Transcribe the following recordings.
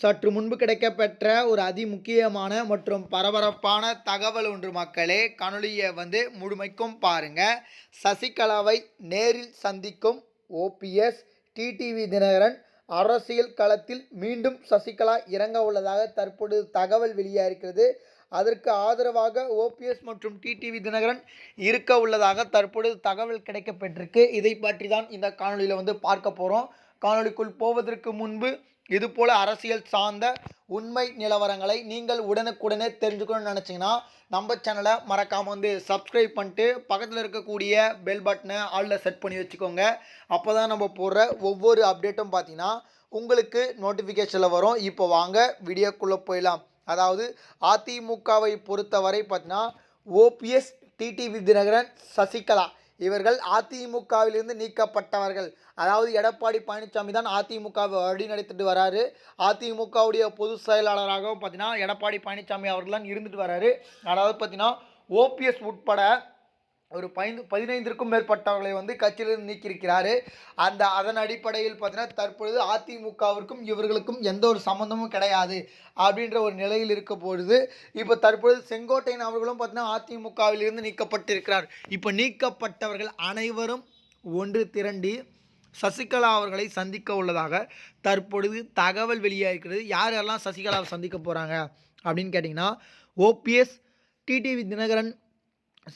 சற்று முன்பு கிடைக்கப்பெற்ற ஒரு அதிமுக்கியமான மற்றும் பரபரப்பான தகவல் ஒன்று மக்களே. காணொளியை முழுமைக்கும் பாருங்க. சசிகலாவை நேரில் சந்திக்கும் ஓபிஎஸ், டிடிவி தினகரன் அரசியல் களத்தில் மீண்டும் சசிகலா இறங்க உள்ளதாக தற்பொழுது தகவல் வெளியாகிறது. அதற்கு ஆதரவாக ஓபிஎஸ் மற்றும் டிடிவி தினகரன் இருக்க உள்ளதாக தற்பொழுது தகவல் கிடைக்கப்பெற்றிருக்கு. இதை பற்றி தான் இந்த காணொலியில் பார்க்க போகிறோம். காணொலிக்குள் போவதற்கு முன்பு இதுபோல் அரசியல் சார்ந்த உண்மை நிலவரங்களை நீங்கள் உடனுக்குடனே தெரிஞ்சுக்கணும்னு நினச்சிங்கன்னா நம்ம சேனலை மறக்காமல் சப்ஸ்கிரைப் பண்ணிட்டு பக்கத்தில் இருக்கக்கூடிய பெல் பட்டனை ஆளில் செட் பண்ணி வச்சுக்கோங்க. அப்போ தான் நம்ம போடுற ஒவ்வொரு அப்டேட்டும் பார்த்தீங்கன்னா உங்களுக்கு நோட்டிஃபிகேஷனில் வரும். இப்போ வாங்க வீடியோக்குள்ளே போயிடலாம். அதாவது அதிமுகவை பொறுத்தவரை பார்த்தீங்கன்னா ஓபிஎஸ், டிடிவி தினகரன், சசிகலா இவர்கள் அதிமுகவிலிருந்து நீக்கப்பட்டவர்கள். அதாவது எடப்பாடி பழனிசாமி தான் அதிமுகவை வழிநடத்திட்டு வராரு. அதிமுகவுடைய பொதுச் செயலாளராகவும் பார்த்தீங்கன்னா எடப்பாடி பழனிசாமி அவர்கள் தான் இருந்துட்டு வராரு. அதாவது பார்த்தீங்கன்னா ஓபிஎஸ் உட்பட ஒரு 15க்கும் மேற்பட்டவர்களை கட்சியிலிருந்து நீக்கியிருக்கிறாரு. அதன் அடிப்படையில் பார்த்தீங்கன்னா தற்பொழுது அதிமுகவிற்கும் இவர்களுக்கும் எந்த ஒரு சம்மந்தமும் கிடையாது அப்படின்ற ஒரு நிலையில் இருக்க பொழுது இப்போ தற்பொழுது செங்கோட்டையன் அவர்களும் பார்த்தீங்கன்னா அதிமுகவிலிருந்து நீக்கப்பட்டிருக்கிறார். இப்போ நீக்கப்பட்டவர்கள் அனைவரும் ஒன்று திரண்டி சசிகலா அவர்களை சந்திக்க உள்ளதாக தற்பொழுது தகவல் வெளியாகிறது. யாரெல்லாம் சசிகலாவை சந்திக்க போகிறாங்க அப்படின்னு கேட்டிங்கன்னா ஓபிஎஸ், டிடிவி தினகரன்,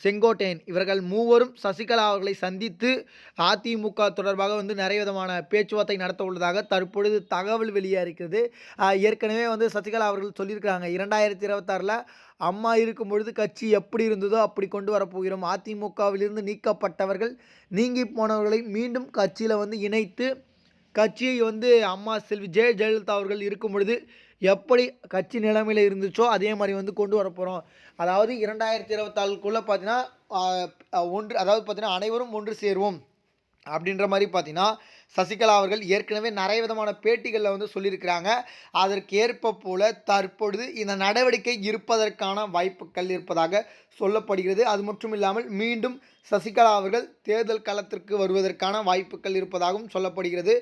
செங்கோட்டையன் இவர்கள் மூவரும் சசிகலா அவர்களை சந்தித்து அதிமுக தொடர்பாக நிறைய விதமான பேச்சுவார்த்தை நடத்த உள்ளதாக தற்பொழுது தகவல் வெளியாகிறது. ஏற்கனவே சசிகலா அவர்கள் சொல்லியிருக்கிறாங்க, 2026 அம்மா இருக்கும் பொழுது கட்சி எப்படி இருந்ததோ அப்படி கொண்டு வரப்போகிறோம். அதிமுகவிலிருந்து நீக்கப்பட்டவர்கள், நீங்கி போனவர்களை மீண்டும் கட்சியில் இணைத்து கட்சியை அம்மா செல்வி ஜெயலலிதா அவர்கள் இருக்கும் பொழுது எப்படி கட்சி நிலைமையில் இருந்துச்சோ அதே மாதிரி கொண்டு வர போகிறோம். அதாவது 2024க்குள்ளே பார்த்தீங்கன்னா அனைவரும் ஒன்று சேருவோம் அப்படின்ற மாதிரி பார்த்தீங்கன்னா சசிகலா அவர்கள் ஏற்கனவே நிறைய விதமான பேட்டிகளில் சொல்லியிருக்கிறாங்க. அதற்கு ஏற்ப போல தற்பொழுது இந்த நடவடிக்கை இருப்பதற்கான வாய்ப்புகள் இருப்பதாக சொல்லப்படுகிறது. அது மட்டும் இல்லாமல் மீண்டும் சசிகலா அவர்கள் தேர்தல் களத்திற்கு வருவதற்கான வாய்ப்புகள் இருப்பதாகவும் சொல்லப்படுகிறது.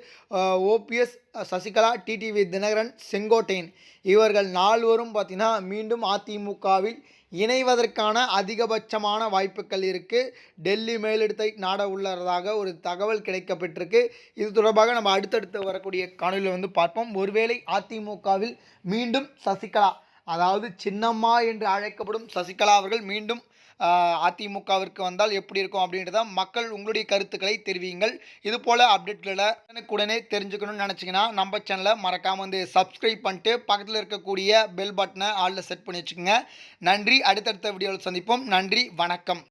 ஓபிஎஸ், சசிகலா, டிடிவி தினகரன், செங்கோட்டையன் இவர்கள் நால்வரும் பார்த்தீங்கன்னா மீண்டும் அதிமுகவில் இணைவதற்கான அதிகபட்சமான வாய்ப்புகள் இருக்குது. டெல்லி மேலிடத்தை நாட உள்ளதாக ஒரு தகவல் கிடைக்கப்பட்டிருக்கு. இது தொடர்பாக நம்ம அடுத்தடுத்து வரக்கூடிய காணொலியில் பார்ப்போம். ஒருவேளை அதிமுகவில் மீண்டும் சசிகலா, அதாவது சின்னம்மா என்று அழைக்கப்படும் சசிகலா அவர்கள் மீண்டும் அதிமுகவிற்கு வந்தால் எப்படி இருக்கும் அப்படின்றத மக்கள் உங்களுடைய கருத்துக்களை தெரிவியுங்கள். இது போல் அப்டேட்களை உடனே தெரிஞ்சுக்கணும்னு நினச்சிங்கன்னா நம்ம சேனலை மறக்காமல் சப்ஸ்கிரைப் பண்ணிட்டு பக்கத்தில் இருக்கக்கூடிய பெல் பட்டனை ஆளில் செட் பண்ணி வச்சுக்கோங்க. நன்றி. அடுத்தடுத்த வீடியோவில் சந்திப்போம். நன்றி, வணக்கம்.